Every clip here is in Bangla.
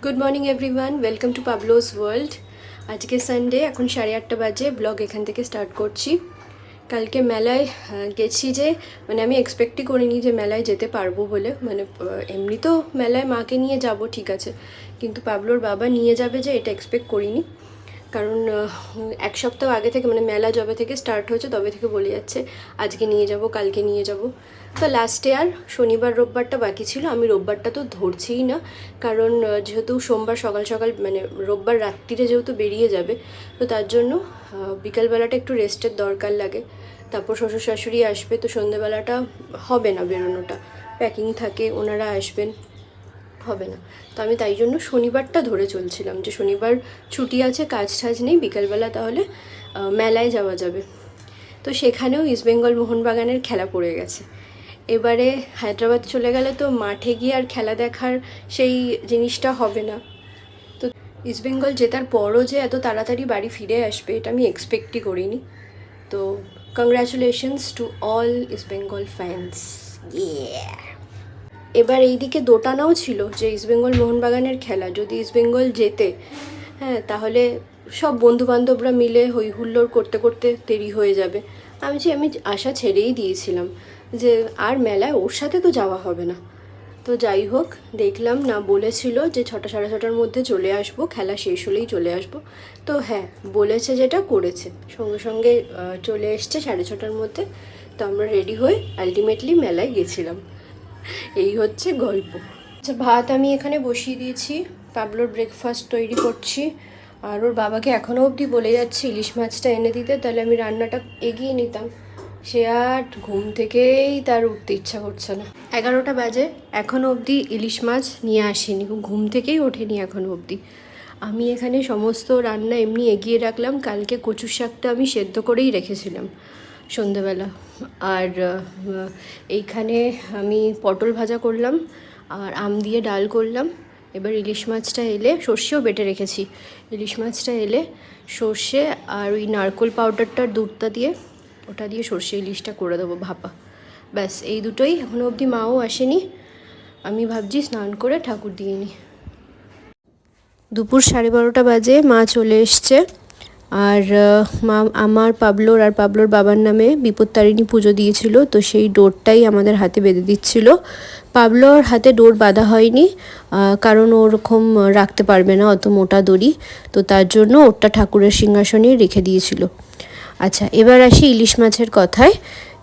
Good morning everyone, welcome to Pablo's world. আজকে সানডে, এখন 8:30 বাজে। ব্লগ এখান থেকে স্টার্ট করছি। কালকে মেলায় গেছি যে আমি এক্সপেক্টই করিনি যে মেলায় যেতে পারবো বলে। এমনি তো মেলায় মাকে নিয়ে যাব, ঠিক আছে, কিন্তু পাবলোর বাবা নিয়ে যাবে যে এটা এক্সপেক্ট করিনি। কারণ এক সপ্তাহ আগে থেকে মেলা যবে থেকে স্টার্ট হয়েছে তবে থেকে বলে যাচ্ছে আজকে নিয়ে যাব, কালকে নিয়ে যাব। তো লাস্টে আর শনিবার রোববারটা বাকি ছিল। আমি রোববারটা তো ধরছিই না, কারণ যেহেতু সোমবার সকাল সকাল রোববার রাত্রিরে যেহেতু বেরিয়ে যাবে, তো তার জন্য বিকালবেলাটা একটু রেস্টের দরকার লাগে। তারপর শ্বশুর শাশুড়ি আসবে, তো সন্ধ্যেবেলাটা হবে না বেরোনোটা, প্যাকিং থাকে, ওনারা আসবেন, হবে না। তো আমি তাই জন্য শনিবারটা ধরে চলছিলাম যে শনিবার ছুটি আছে, কাজ টাজ নেই, বিকালবেলা তাহলে মেলায় যাওয়া যাবে। তো সেখানেও ইস্টবেঙ্গল মোহনবাগানের খেলা পড়ে গেছে। এবারে হায়দ্রাবাদ চলে গেলে তো মাঠে গিয়ে আর খেলা দেখার সেই জিনিসটা হবে না। তো ইস্টবেঙ্গল জেতার পরও যে এত তাড়াতাড়ি বাড়ি ফিরে আসবে এটা আমি এক্সপেক্টই করিনি। তো congratulations to all East Bengal fans. এবার এইদিকে দোটানাও ছিল যে ইস্টবেঙ্গল মোহনবাগানের খেলা যদি ইস্টবেঙ্গল জেতে, হ্যাঁ, তাহলে সব বন্ধুবান্ধবরা মিলে হই হুল্লোড় করতে করতে দেরি হয়ে যাবে। আমি আশা ছেড়েই দিয়েছিলাম যে আর মেলায় ওর সাথে তো যাওয়া হবে না। তো যাই হোক, দেখলাম না, বলেছিল যে 6টা সাড়ে 6টার মধ্যে চলে আসবো, খেলা শেষ হলেই চলে আসবো। তো হ্যাঁ, বলেছে যেটা করেছে, সঙ্গে সঙ্গে চলে এসছে 6:30টার মধ্যে। তো আমরা রেডি হয়ে আলটিমেটলি মেলায় গেছিলাম। এই হচ্ছে গল্প। আচ্ছা, ভাত আমি এখানে বসিয়ে দিয়েছি, পাবলোর ব্রেকফাস্ট তৈরি করছি। আর ওর বাবাকে এখনও অবধি বলে যাচ্ছি ইলিশ মাছটা এনে দিতে, তাহলে আমি রান্নাটা এগিয়ে নিতাম। সে আর ঘুম থেকেই তার উঠতে ইচ্ছা করছে না। 11টা বাজে, এখনও অবধি ইলিশ মাছ নিয়ে আসেনি, ঘুম থেকেই ওঠেনি এখনও অবধি। আমি এখানে সমস্ত রান্না এমনি এগিয়ে রাখলাম। কালকে কচুর শাকটা আমি সেদ্ধ করেই রেখেছিলাম সন্ধেবেলা। আর এইখানে আমি পটল ভাজা করলাম আর আম দিয়ে ডাল করলাম। এবার ইলিশ মাছটা এলে, সর্ষেও বেটে রেখেছি, ইলিশ মাছটা এলে সর্ষে আর ওই নারকোল পাউডারটার দুধটা দিয়ে, ওটা দিয়ে সর্ষে ইলিশটা করে দেবো ভাপা। ব্যাস এই দুটোই। এখনও অবধি মাও আসেনি। আমি ভাবছি স্নান করে ঠাকুর দিয়ে নিই। দুপুর 12:30 বাজে মা চলে এসছে। আর মা আমার পাবলোর আর পাবলোর বাবার নামে বিপত্তারিণী পুজো দিয়েছিল, তো সেই ডোরটাই আমাদের হাতে বেঁধে দিচ্ছিল। পাবলোর হাতে ডোর বাঁধা হয়নি, কারণ ওরকম রাখতে পারবে না অত মোটা দড়ি, তো তার জন্য ওরটা ঠাকুরের সিংহাসনে রেখে দিয়েছিল। আচ্ছা, এবার আসি ইলিশ মাছের কথায়।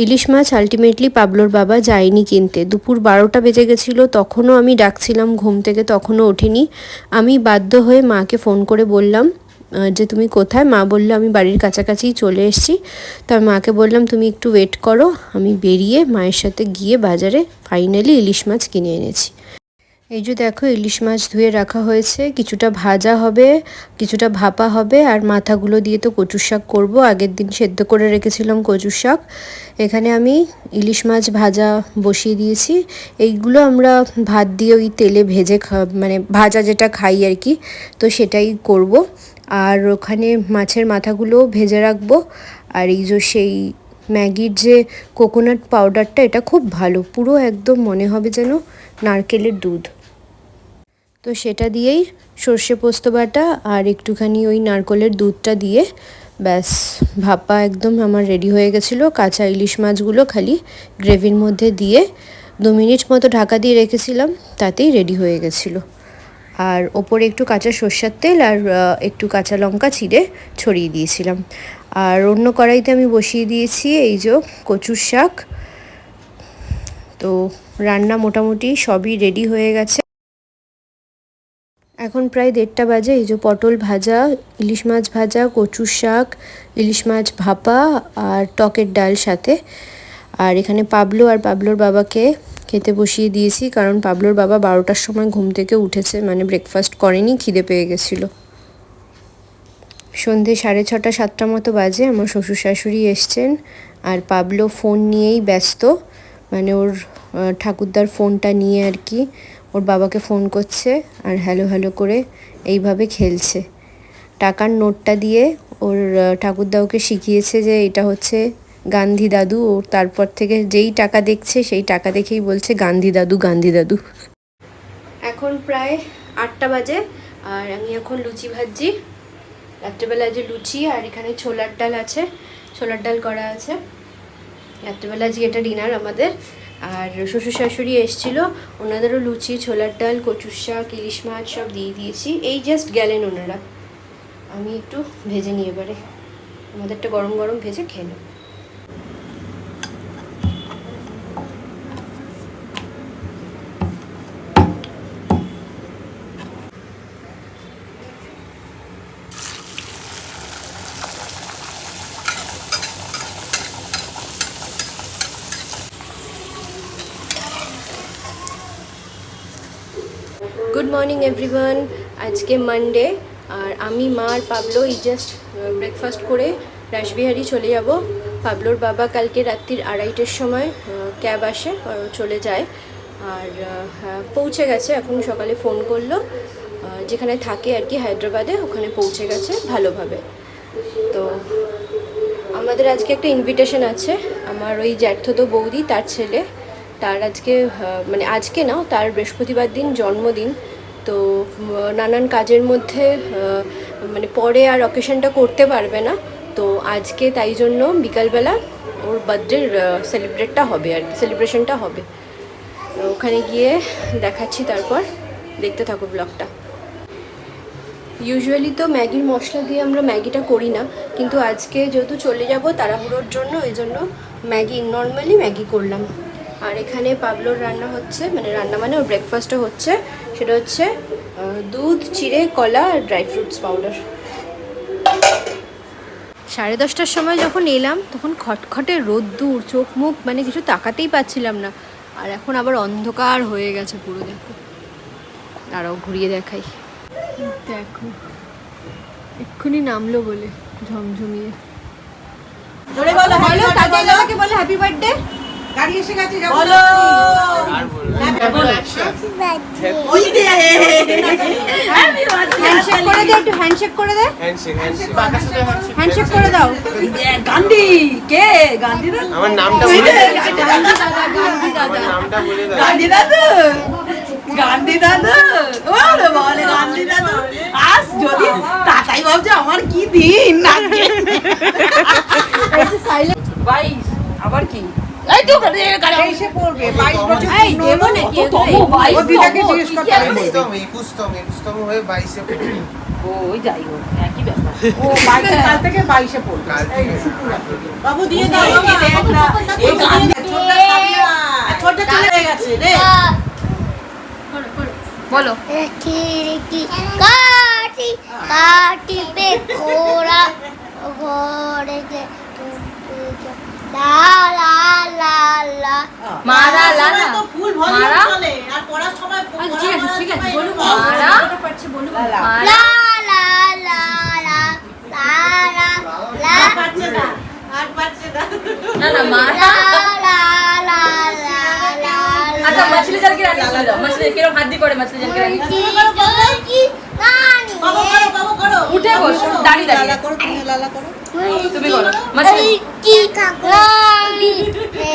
ইলিশ মাছ আলটিমেটলি পাবলোর বাবা যায়নি কিনতে। দুপুর 12টা বেজে গেছিলো, তখনও আমি ডাকছিলাম ঘুম থেকে, তখনও ওঠেনি। আমি বাধ্য হয়ে মাকে ফোন করে বললাম যে তুমি কোথায়। মা বললো আমি বাড়ির কাছাকাছিই চলে এসেছি। তো আমি মাকে বললাম তুমি একটু ওয়েট করো। আমি বেরিয়ে মায়ের সাথে গিয়ে বাজারে ফাইনালি ইলিশ মাছ কিনে এনেছি। এই যে দেখো, ইলিশ মাছ ধুয়ে রাখা হয়েছে, কিছুটা ভাজা হবে, কিছুটা ভাপা হবে, আর মাথাগুলো দিয়ে তো কচুর শাক করবো। আগের দিন সেদ্ধ করে রেখেছিলাম কচুর শাক। এখানে আমি ইলিশ মাছ ভাজা বসিয়ে দিয়েছি। এইগুলো আমরা ভাত দিয়ে ওই তেলে ভেজে ভাজা যেটা খাই আর কি, তো সেটাই করব। আর ওখানে মাছের মাথাগুলো ভেজে রাখবো। আর এই যে সেই ম্যাগির যে কোকোনাট পাউডারটা, এটা খুব ভালো, পুরো একদম মনে হবে যেন নারকেলের দুধ। তো সেটা দিয়েই সর্ষে পোস্ত বাটা আর একটুখানি ওই নারকেলের দুধটা দিয়ে ব্যাস ভাপা একদম আমার রেডি হয়ে গেছিলো। কাঁচা ইলিশ মাছগুলো খালি গ্রেভির মধ্যে দিয়ে 2 মিনিট মতো ঢাকা দিয়ে রেখেছিলাম, তাতেই রেডি হয়ে গেছিলো। আর ওপরে একটু কাঁচা সর্ষের তেল আর একটু কাঁচা লঙ্কা চিড়ে ছড়িয়ে দিয়েছিলাম। আর অন্য কড়াইতে আমি বসিয়ে দিয়েছি এই যে কচুর শাক। তো রান্না মোটামুটি সবই রেডি হয়ে গেছে। এখন প্রায় 1:30 বাজে। এই যে পটল ভাজা, ইলিশ মাছ ভাজা, কচুর শাক, ইলিশ মাছ ভাপা আর টকের ডাল সাথে। আর এখানে পাবলো আর পাবলোর বাবাকে খেতে বসিয়ে দিয়েছি, কারণ পাবলোর বাবা 12টার সময় ঘুম থেকে উঠেছে, ব্রেকফাস্ট করেনি, খিদে পেয়ে গেছিলো। সন্ধে 6:30 7টা মতো বাজে। আমার শ্বশুর শাশুড়ি এসছেন আর পাবলো ফোন নিয়েই ব্যস্ত, ওর ঠাকুরদার ফোনটা নিয়ে আর কি ওর বাবাকে ফোন করছে আর হ্যালো হ্যালো করে এইভাবে খেলছে। টাকার নোটটা দিয়ে ওর ঠাকুরদা ওকে শিখিয়েছে যে এটা হচ্ছে গান্ধী দাদু। ও তারপর থেকে যেই টাকা দেখছে সেই টাকা দেখেই বলছে গান্ধী দাদু, গান্ধী দাদু। এখন প্রায় 8টা বাজে। আর আমি এখন লুচি ভাজছি। রাত্রেবেলা যে লুচি আর এখানে ছোলার ডাল আছে, ছোলার ডাল করা আছে। রাত্রেবেলা আজকে এটা ডিনার আমাদের। আর শ্বশুর শাশুড়ি এসেছিলো, ওনাদেরও লুচি, ছোলার ডাল, কচুর শাক, ইলিশ মাছ সব দিয়ে দিয়েছি। এই জাস্ট গেলেন ওনারা। আমি একটু ভেজে নিয়ে এবারে আমাদেরটা গরম গরম ভেজে খেয়ে নেব। Good morning everyone. আজকে মানডে আর আমি, মা আর পাবলো এই জাস্ট ব্রেকফাস্ট করে রাসবিহারি চলে যাব। পাবলোর বাবা কালকে রাত্রির 2:30টার সময় ক্যাব আসে, চলে যায়। আর পৌঁছে গেছে, এখন সকালে ফোন করলো, যেখানে থাকে আর কি হায়দ্রাবাদে, ওখানে পৌঁছে গেছে ভালোভাবে। তো আমাদের আজকে একটা ইনভিটেশন আছে। আমার ওই জ্যাঠতো বৌদি, তার ছেলে, তার আজকে মানে আজকে না, তার বৃহস্পতিবার দিন জন্মদিন। তো নানান কাজের মধ্যে মানে পরে আর অকেশনটা করতে পারবে না। তো আজকে তাই জন্য বিকালবেলা ওর বার্থডের সেলিব্রেটটা হবে আর কি, সেলিব্রেশনটা হবে। ওখানে গিয়ে দেখাচ্ছি, তারপর দেখতে থাকো ব্লগটা। ইউজুয়ালি তো ম্যাগির মশলা দিয়ে আমরা ম্যাগিটা করি না, কিন্তু আজকে যেহেতু চলে যাব তাড়াহুড়োর জন্য, এই জন্য নর্মালি ম্যাগি করলাম। আর এখানে পাবলোর রান্না হচ্ছে, মানে রান্না মানে ওর ব্রেকফাস্টও হচ্ছে। সেটা হচ্ছে দুধ, চিড়ে, কলা আর ড্রাই ফ্রুটস পাউডার। 10:30টার সময় যখন এলাম তখন খটখটে রোদ্দুর, চোখ মুখ মানে কিছু তাকাতেই পাচ্ছিলাম না। আর এখন আবার অন্ধকার হয়ে গেছে পুরো। দেখো, আরও ঘুরিয়ে দেখাই। দেখো এক্ষুনি নামলো বলে ঝমঝমিয়ে। বলো কাজে গেলাকে বলে হ্যাপি বার্থডে। গাড়ি এসে গেছে, বলো হ্যান্ডশেক করে দে, একটু হ্যান্ডশেক করে দে, হ্যান্ডশেক করে দাও। গান্ধী কে? গান্ধী দাদা, আমার নামটা বলে দে। গান্ধী দাদা, গান্ধী দাদা, নামটা বলে দাও। গান্ধী দাদা, গান্ধী দাদা, ওরে বলে গান্ধী দাদা। আজ যদি তাতাই ভাবছে আমার কি দিন আজকে। 22 আবার কি? এই তো এসে পড়বে 22 বছর। এই দেব নাকি তো 22 দিদাকে জিজ্ঞেস করতে হবে। 21তম হয়ে 22 এ ওই যাই হোক একই ব্যাপার। ও 22 কাল থেকে 22 এ পড়বে। এই শুক্রবার বাবু দিয়ে দাও। এই গান্ধী ছোটটা খাবি না, ছোটটা চলে গেছে রে। বলো রেখি রেখি কাটি কাটি পে ঘোড়া ঘোড়ে যে লা লা লা লা মারা লা লা তো ফুল ভরে চলে আর পড়ার সময় ঠিক আছে ঠিক আছে বলু মারা পারছে বলু লা লা লা লা লা লা লা পারছে না আর পারছে না না মারা লা লা লা লা আচ্ছা মছলি জাল কি রান্না করো মছলি কিরকম হাত দিয়ে করে মছলি জাল কি রান্না বাবা করো উঠে বসো দাঁড়ি দাঁড়ি লালা করো তুমি লালা করো তুমি করো মছলি কি কাকলি হে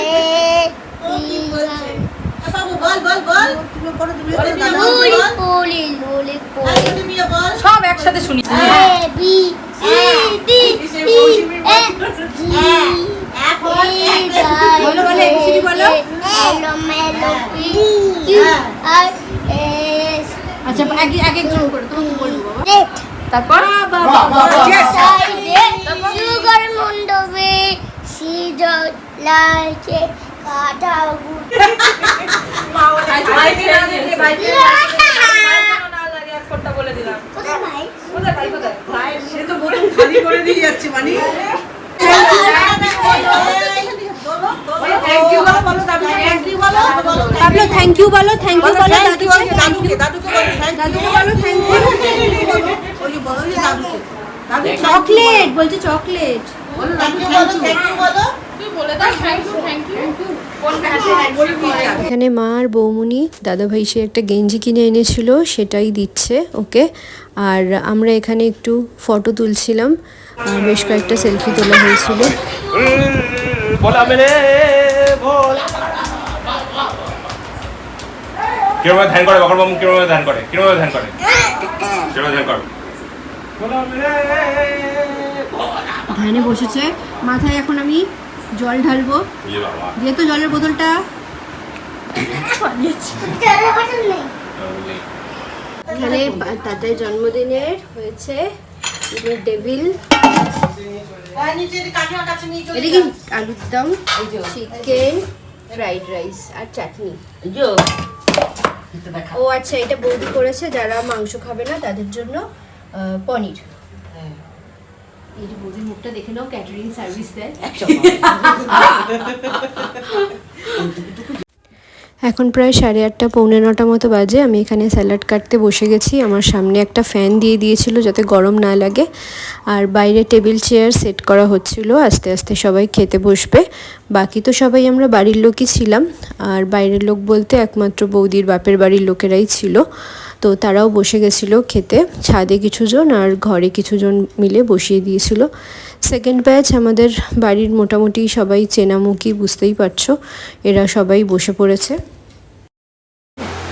বাবু বল বল বল তুমি করো তুমি লোলি পোলি লোলি পোলি তুমি বল সব একসাথে শুনি A B C D E F G বলো বলো এবিসিডি বলো মেলো মেলো কিউ আর এস। আচ্ছা আগে আগে জোর করে তোমাকে বলবো বাবা। তারপর সুগার মন্ডবে সিজল লাইকে কাটা গুড মাও বাইকে বাইকে না লাগে এক ফোঁটা বলে দিলাম। কোথায় ভাই কোথায় ভাই কোথায় ভাই সে তো বোতল খালি করে দিয়ে যাচ্ছে মানে। থ্যাংক ইউ বলো বলো দাদু থ্যাংক ইউ বলো পাবলো থ্যাংক ইউ বলো থ্যাংক ইউ বলো দাদুকে দাদুকে বলো থ্যাংক ইউ ওই বলো দাদুকে দাদু চকলেট বলছে চকলেট বলো দাদু থ্যাংক ইউ বলো তুই বলে দাও থ্যাংক ইউ কোন হাতে বলি। এখানে মা আর বৌমনি দাদাভাই সে একটা গেঞ্জি কিনে এনেছিল, সেটাই দিচ্ছে ওকে। আর আমরা এখানে একটু ফটো তুলছিলাম, বেশ কয়েকটা সেলফি তোলা হয়েছিল। কিভাবে ধ্যান করে বকর বাবু কিভাবে ধ্যান করে কিভাবে ধ্যান করে কিভাবে ধ্যান করে ধ্যানে বসেছে। মাথায় এখন আমি জল ঢালবো, যেহেতু জলের বোতলটা এখানে তাদের জন্মদিনের হয়েছে ডেভিল, এদিকে আলুর দম, চিকেন, ফ্রাইড রাইস আর চাটনি। ও আচ্ছা, এটা বৌদি করেছে যারা মাংস খাবে না তাদের জন্য পনির। এই যে বৌদির মুখটা দেখে নাও, ক্যাটারিং সার্ভিস দেয়। এখন প্রায় 8:30 পৌনে 9টা মতো বাজে। আমি এখানে স্যালাড কাটতে বসে গেছি। আমার সামনে একটা ফ্যান দিয়ে দিয়েছিল যাতে গরম না লাগে, আর বাইরে টেবিল চেয়ার সেট করা হচ্ছিল। আস্তে আস্তে সবাই খেতে বসবে। বাকি তো সবাই আমরা বাড়ির লোকই ছিলাম, আর বাইরের লোক বলতে একমাত্র বৌদির বাপের বাড়ির লোকেরাই ছিল। তো তারাও বসে গেছিলো খেতে, ছাদে কিছুজন আর ঘরে কিছুজন মিলে বসিয়ে দিয়েছিল। সেকেন্ড ব্যাচ আমাদের বাড়ির মোটামুটি সবাই চেনামুখী, বুঝতেই পারছো, এরা সবাই বসে পড়েছে।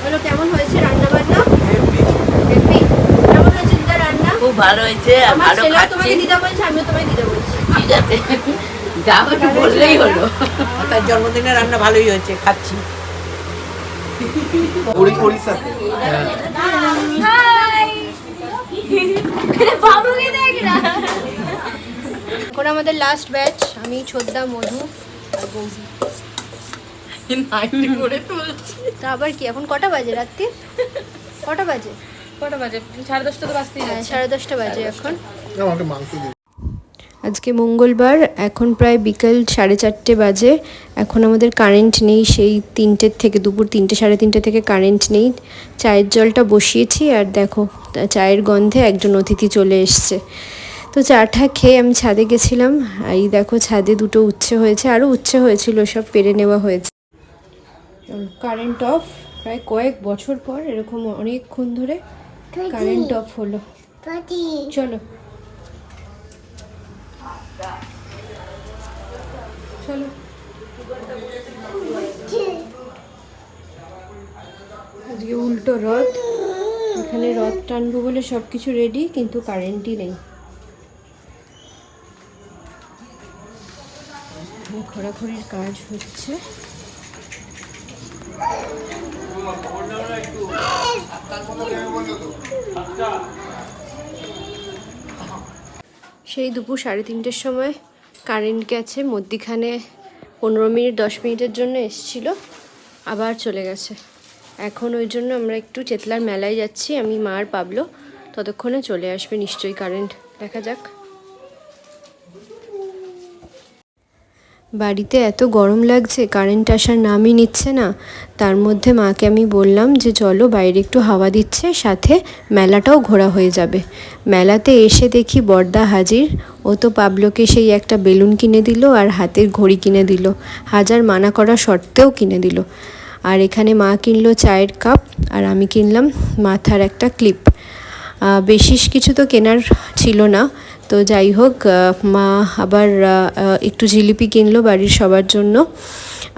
বলো কেমন হয়েছে রান্না বান্না? কেমন হয়েছে দিদা রান্না? খুব ভালো হয়েছে। আমার ছেলেও তোমাকে দিদা বলছে, আমিও তোমায় দিদা বলছি। ঠিক আছে, যা একটু বললেই হলো। তার জন্মদিনে রান্না ভালোই হয়েছে, খাচ্ছি। এখন আমাদের লাস্ট ব্যাচ, আমি ছোদ্দা, মধু আর বৌদি। তা আবার কি, এখন কটা বাজে? রাত্রি কটা বাজে? 10:30 তো বাজতেই যাচ্ছে। 10:30 বাজে এখন। আজকে মঙ্গলবার, এখন প্রায় বিকেল 4:30 বাজে। এখন আমাদের কারেন্ট নেই, সেই 3টের থেকে, দুপুর 3টে 3:30 থেকে কারেন্ট নেই। চায়ের জলটা বসিয়েছি, আর দেখো চায়ের গন্ধে একজন অতিথি চলে এসছে। তো চাটা খেয়ে আমি ছাদে গেছিলাম। এই দেখো ছাদে 2টো উচ্ছে হয়েছে, আরও উচ্ছে হয়েছিল, সব পেরে নেওয়া হয়েছে। কারেন্ট অফ, প্রায় কয়েক বছর পর এরকম অনেকক্ষণ ধরে কারেন্ট অফ হলো। চলো চলো, আজকে উল্টো রথ। এখানে রথ টানবো বলে সব কিছু রেডি, কিন্তু কারেন্টই নেই। ঘোরাঘুরির কাজ হচ্ছে। সেই দুপুর 3:30-র সময় কারেন্ট গেছে, মধ্যিখানে 15 মিনিট 10 মিনিটের জন্য এসছিল, আবার চলে গেছে। এখন ওই জন্য আমরা একটু চেতলার মেলায় যাচ্ছি, আমি, মা আর পাবলো। ততক্ষণে চলে আসবে নিশ্চয়ই কারেন্ট, দেখা যাক। বাড়িতে এত গরম লাগছে, কারেন্ট আসার নামই নিচ্ছে না। তার মধ্যে মাকে আমি বললাম যে চলো বাইরে একটু হাওয়া দিচ্ছে, সাথে মেলাটাও ঘোরা হয়ে যাবে। মেলাতে এসে দেখি বড়দা হাজির। ও তো পাবলোকে সেই একটা বেলুন কিনে দিল আর হাতের ঘড়ি কিনে দিল, হাজার মানা করা সত্ত্বেও কিনে দিল। আর এখানে মা কিনলো চায়ের কাপ, আর আমি কিনলাম মাথার একটা ক্লিপ। বেশি কিছু তো কেনার ছিল না, তো যাই হোক মা আবার একটু জিলিপি কিনলো বাড়ির সবার জন্য।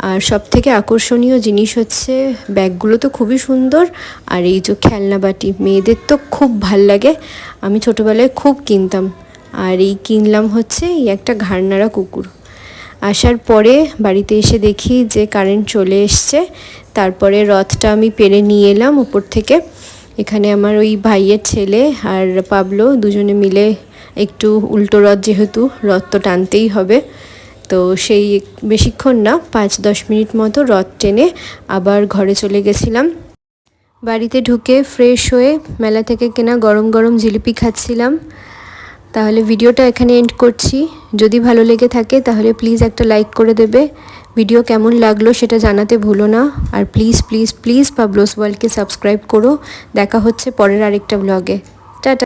আর সব থেকে আকর্ষণীয় জিনিস হচ্ছে ব্যাগগুলো তো খুবই সুন্দর, আর এই যে খেলনা বাটি, মেয়েদের তো খুব ভাল লাগে, আমি ছোটোবেলায় খুব কিনতাম। আর এই কিনলাম হচ্ছে এই একটা ঘাড়নাড়া কুকুর। আসার পরে বাড়িতে এসে দেখি যে কারেন্ট চলে এসছে। তারপরে রথটা আমি পেরে নিয়ে এলাম উপর থেকে। এখানে আমার ওই ভাইয়ের ছেলে আর পাবলো দুজনে মিলে একটু উল্টো রথ, যেহেতু রথ তো টানতেই হবে, তো সেই বেশিক্ষণ না 5-10 মিনিট মতো রথ টেনে আবার ঘরে চলে গেছিলাম। বাড়িতে ঢুকে ফ্রেশ হয়ে মেলা থেকে কেনা গরম গরম জিলিপি খাচ্ছিলাম। তাহলে ভিডিওটা এখানে এন্ড করছি। যদি ভালো লেগে থাকে তাহলে প্লিজ একটা লাইক করে দেবে। ভিডিও কেমন লাগলো সেটা জানাতে ভুলো না। আর প্লিজ প্লিজ প্লিজ পাবলোস ওয়ার্ল্ডকে সাবস্ক্রাইব করো। দেখা হচ্ছে পরের আরেকটা ব্লগে। টাটা।